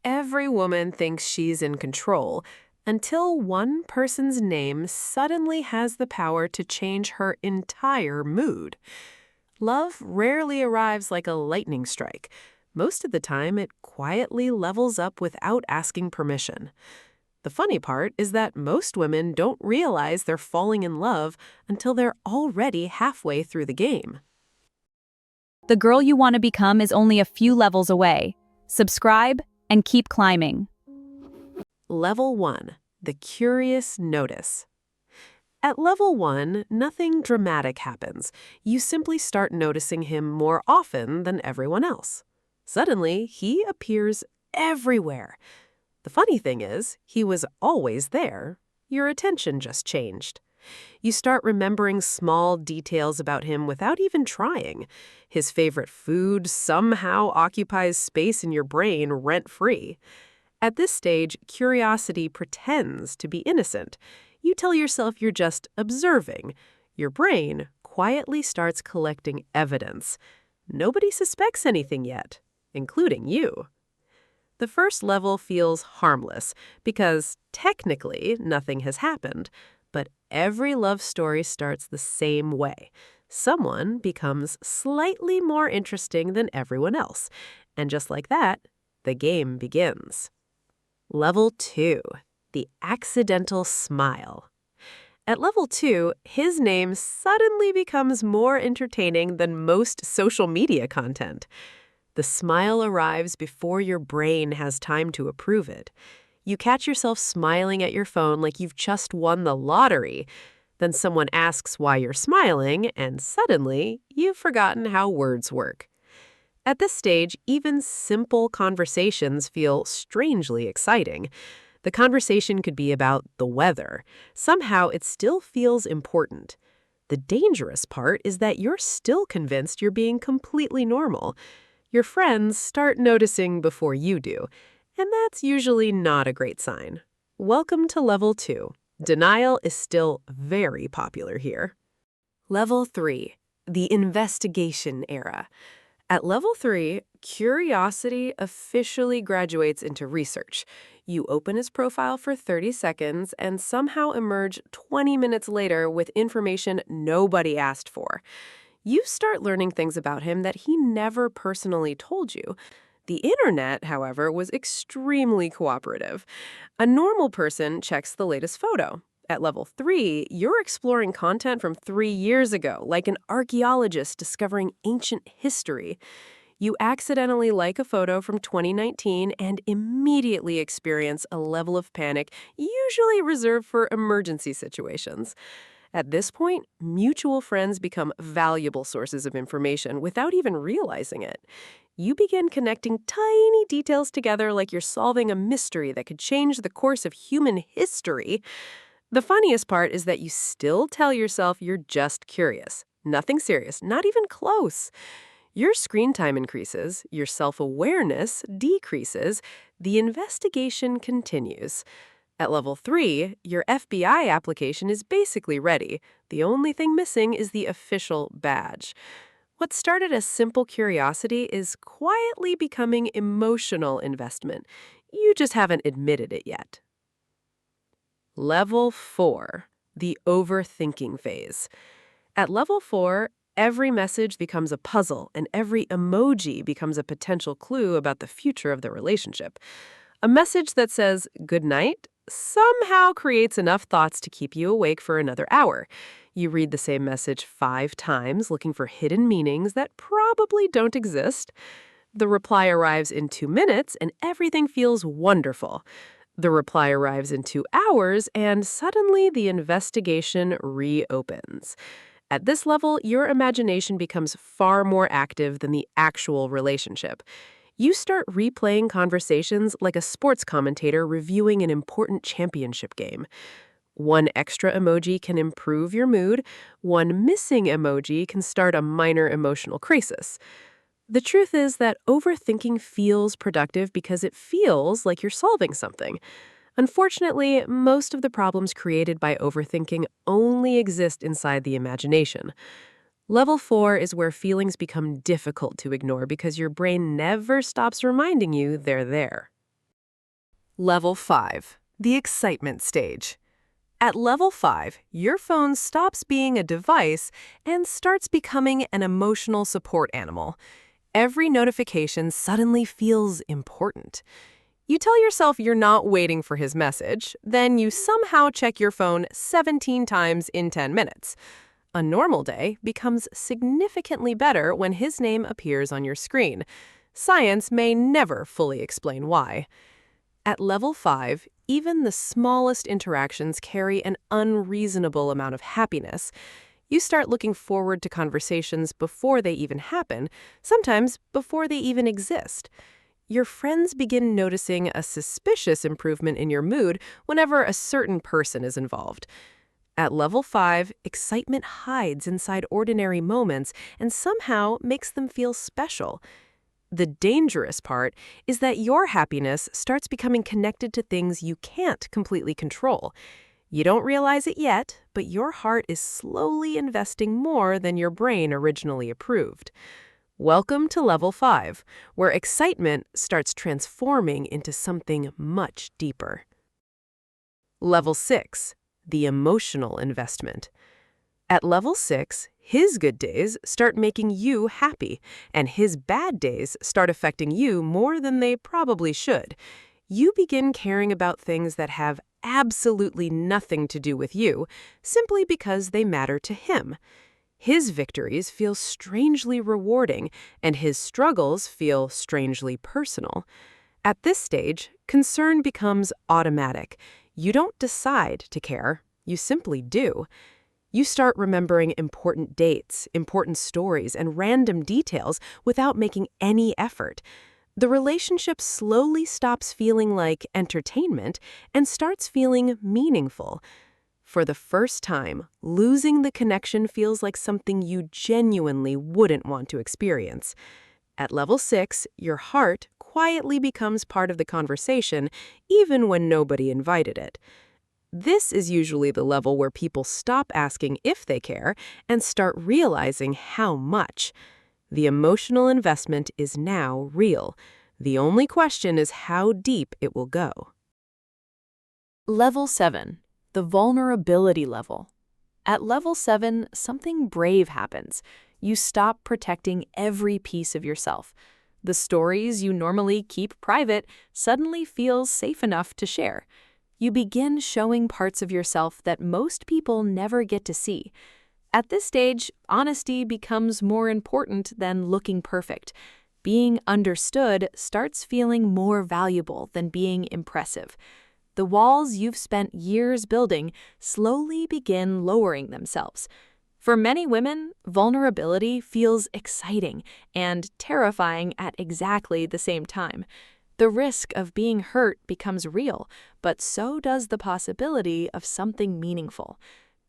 Every woman thinks she's in control until one person's name suddenly has the power to change her entire mood. Love rarely arrives like a lightning strike. Most of the time, it quietly levels up without asking permission. The funny part is that most women don't realize they're falling in love until they're already halfway through the game. The girl you want to become is only a few levels away. Subscribe and keep climbing. Level 1. The Curious Notice. At level 1, nothing dramatic happens. You simply start noticing him more often than everyone else. Suddenly, he appears everywhere. The funny thing is, he was always there. Your attention just changed. You start remembering small details about him without even trying. His favorite food somehow occupies space in your brain rent-free. At this stage, curiosity pretends to be innocent. You tell yourself you're just observing. Your brain quietly starts collecting evidence. Nobody suspects anything yet, including you. The first level feels harmless because, technically, nothing has happened. But every love story starts the same way. Someone becomes slightly more interesting than everyone else. And just like that, the game begins. Level 2. The Accidental Smile. At level 2, his name suddenly becomes more entertaining than most social media content. The smile arrives before your brain has time to approve it. You catch yourself smiling at your phone like you've just won the lottery. Then someone asks why you're smiling, and suddenly, you've forgotten how words work. At this stage, even simple conversations feel strangely exciting. The conversation could be about the weather. Somehow, it still feels important. The dangerous part is that you're still convinced you're being completely normal. Your friends start noticing before you do. And that's usually not a great sign. Welcome to Level 2. Denial is still very popular here. Level 3. The Investigation Era. At Level 3, curiosity officially graduates into research. You open his profile for 30 seconds and somehow emerge 20 minutes later with information nobody asked for. You start learning things about him that he never personally told you. The internet, however, was extremely cooperative. A normal person checks the latest photo. At level 3, you're exploring content from 3 years ago, like an archaeologist discovering ancient history. You accidentally like a photo from 2019 and immediately experience a level of panic usually reserved for emergency situations. At this point, mutual friends become valuable sources of information without even realizing it. You begin connecting tiny details together like you're solving a mystery that could change the course of human history. The funniest part is that you still tell yourself you're just curious. Nothing serious, not even close. Your screen time increases, your self-awareness decreases, the investigation continues. At level 3, your FBI application is basically ready. The only thing missing is the official badge. What started as simple curiosity is quietly becoming emotional investment. You just haven't admitted it yet. Level 4. The Overthinking Phase. At level 4, every message becomes a puzzle and every emoji becomes a potential clue about the future of the relationship. A message that says good night somehow creates enough thoughts to keep you awake for another hour. You read the same message 5 times, looking for hidden meanings that probably don't exist. The reply arrives in 2 minutes, and everything feels wonderful. The reply arrives in 2 hours, and suddenly the investigation reopens. At this level, your imagination becomes far more active than the actual relationship. You start replaying conversations like a sports commentator reviewing an important championship game. One extra emoji can improve your mood. One missing emoji can start a minor emotional crisis. The truth is that overthinking feels productive because it feels like you're solving something. Unfortunately, most of the problems created by overthinking only exist inside the imagination. Level 4 is where feelings become difficult to ignore because your brain never stops reminding you they're there. Level 5, the excitement stage. At level 5, your phone stops being a device and starts becoming an emotional support animal. Every notification suddenly feels important. You tell yourself you're not waiting for his message, then you somehow check your phone 17 times in 10 minutes. A normal day becomes significantly better when his name appears on your screen. Science may never fully explain why. At level 5, even the smallest interactions carry an unreasonable amount of happiness. You start looking forward to conversations before they even happen, sometimes before they even exist. Your friends begin noticing a suspicious improvement in your mood whenever a certain person is involved. At level 5, excitement hides inside ordinary moments and somehow makes them feel special. The dangerous part is that your happiness starts becoming connected to things you can't completely control. You don't realize it yet, but your heart is slowly investing more than your brain originally approved. Welcome to level 5, where excitement starts transforming into something much deeper. Level 6, the emotional investment. At level 6, his good days start making you happy, and his bad days start affecting you more than they probably should. You begin caring about things that have absolutely nothing to do with you, simply because they matter to him. His victories feel strangely rewarding, and his struggles feel strangely personal. At this stage, concern becomes automatic. You don't decide to care, you simply do. You start remembering important dates, important stories, and random details without making any effort. The relationship slowly stops feeling like entertainment and starts feeling meaningful. For the first time, losing the connection feels like something you genuinely wouldn't want to experience. At level 6, your heart quietly becomes part of the conversation, even when nobody invited it. This is usually the level where people stop asking if they care and start realizing how much. The emotional investment is now real. The only question is how deep it will go. Level 7, the vulnerability level. At level 7, something brave happens. You stop protecting every piece of yourself. The stories you normally keep private suddenly feel safe enough to share. You begin showing parts of yourself that most people never get to see. At this stage, honesty becomes more important than looking perfect. Being understood starts feeling more valuable than being impressive. The walls you've spent years building slowly begin lowering themselves. For many women, vulnerability feels exciting and terrifying at exactly the same time. The risk of being hurt becomes real, but so does the possibility of something meaningful.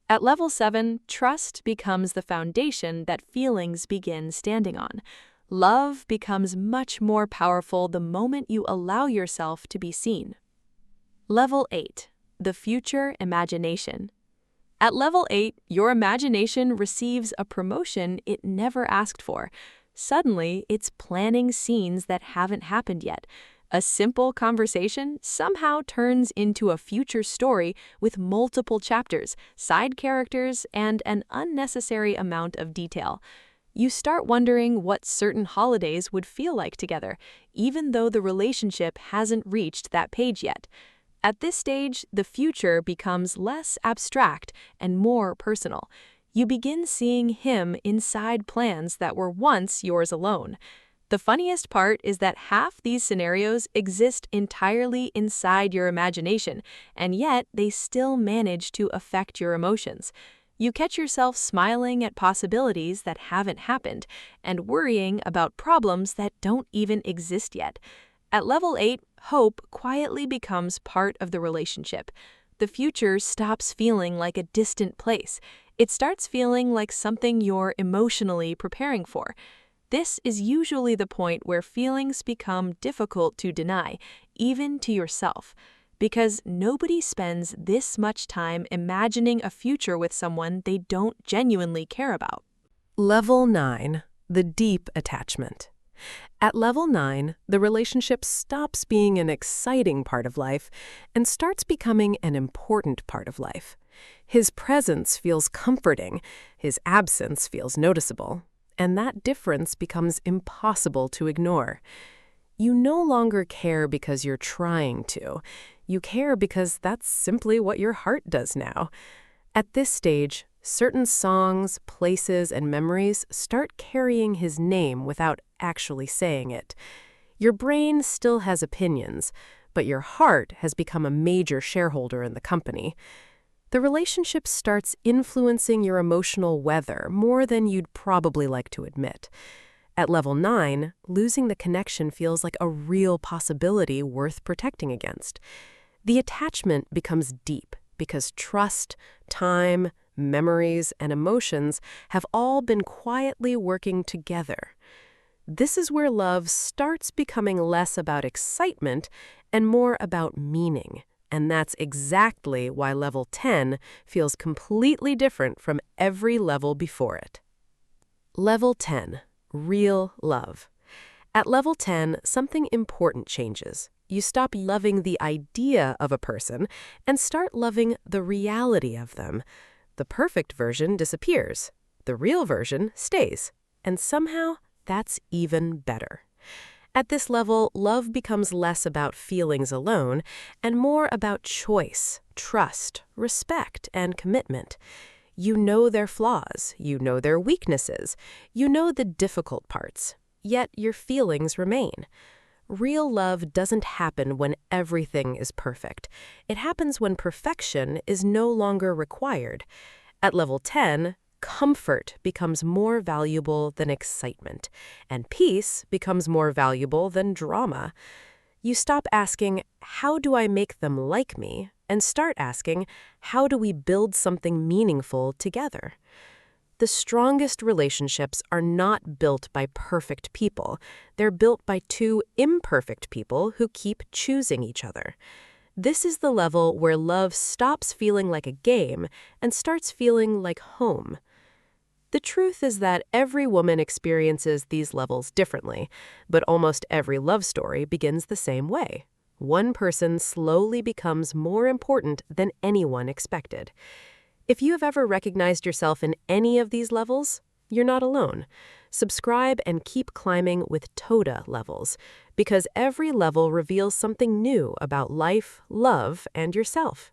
At level 7, trust becomes the foundation that feelings begin standing on. Love becomes much more powerful the moment you allow yourself to be seen. Level 8, the future imagination. At level 8, your imagination receives a promotion it never asked for. Suddenly, it's planning scenes that haven't happened yet. A simple conversation somehow turns into a future story with multiple chapters, side characters, and an unnecessary amount of detail. You start wondering what certain holidays would feel like together, even though the relationship hasn't reached that page yet. At this stage, the future becomes less abstract and more personal. You begin seeing him inside plans that were once yours alone. The funniest part is that half these scenarios exist entirely inside your imagination, and yet they still manage to affect your emotions. You catch yourself smiling at possibilities that haven't happened and worrying about problems that don't even exist yet. At level 8, hope quietly becomes part of the relationship. The future stops feeling like a distant place. It starts feeling like something you're emotionally preparing for. This is usually the point where feelings become difficult to deny, even to yourself, because nobody spends this much time imagining a future with someone they don't genuinely care about. Level 9, the deep attachment. At level 9, the relationship stops being an exciting part of life and starts becoming an important part of life. His presence feels comforting, his absence feels noticeable, and that difference becomes impossible to ignore. You no longer care because you're trying to. You care because that's simply what your heart does now. At this stage, certain songs, places, and memories start carrying his name without actually saying it. Your brain still has opinions, but your heart has become a major shareholder in the company. The relationship starts influencing your emotional weather more than you'd probably like to admit. At level 9, losing the connection feels like a real possibility worth protecting against. The attachment becomes deep because trust, time, memories, and emotions have all been quietly working together. This is where love starts becoming less about excitement and more about meaning. And that's exactly why level 10 feels completely different from every level before it. Level 10. Real love. At level 10, something important changes. You stop loving the idea of a person and start loving the reality of them. The perfect version disappears. The real version stays. And somehow, that's even better. At this level, love becomes less about feelings alone and more about choice, trust, respect, and commitment. You know their flaws, you know their weaknesses, you know the difficult parts, yet your feelings remain. Real love doesn't happen when everything is perfect. It happens when perfection is no longer required. At level 10, comfort becomes more valuable than excitement, and peace becomes more valuable than drama. You stop asking, how do I make them like me? And start asking, how do we build something meaningful together? The strongest relationships are not built by perfect people. They're built by two imperfect people who keep choosing each other. This is the level where love stops feeling like a game and starts feeling like home. The truth is that every woman experiences these levels differently, but almost every love story begins the same way. One person slowly becomes more important than anyone expected. If you have ever recognized yourself in any of these levels, you're not alone. Subscribe and keep climbing with Toda levels, because every level reveals something new about life, love, and yourself.